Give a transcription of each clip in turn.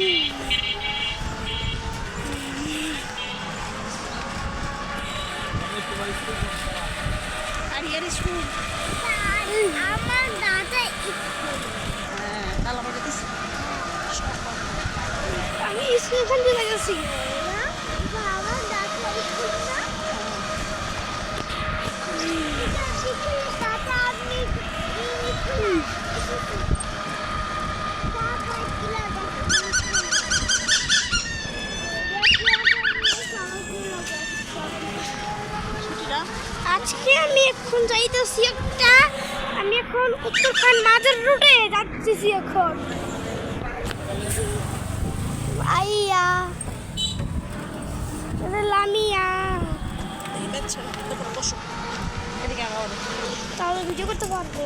আমার দাদা আমি স্কুল এখান থেকে গেছি আমার দাদা আজকে আমি এখন যাইতেছি আমি এখন উত্তরখান মাজার রুটে যাচ্ছি এখন আইয়া লামিয়া তাহলে ভিডিও করতে পারবো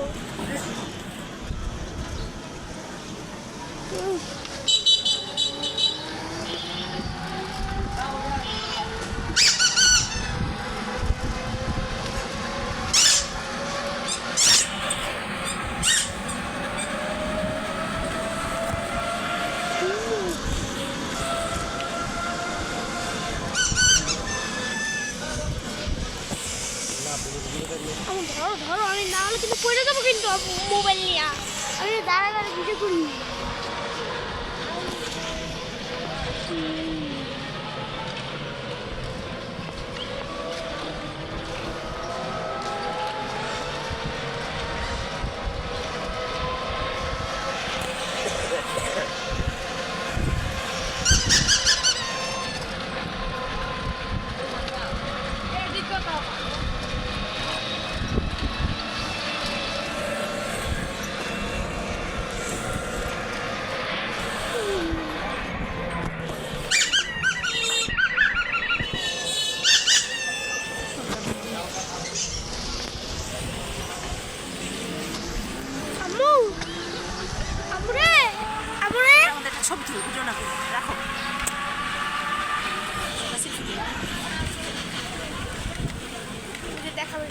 ধরো আমি না হলে কিন্তু পড়ে যাবো কিন্তু মোবাইল নিয়ে আমি দাঁড়ায় ভিডিও করি ছবি তুলে ভিডিও না করে রাখো দেখাবে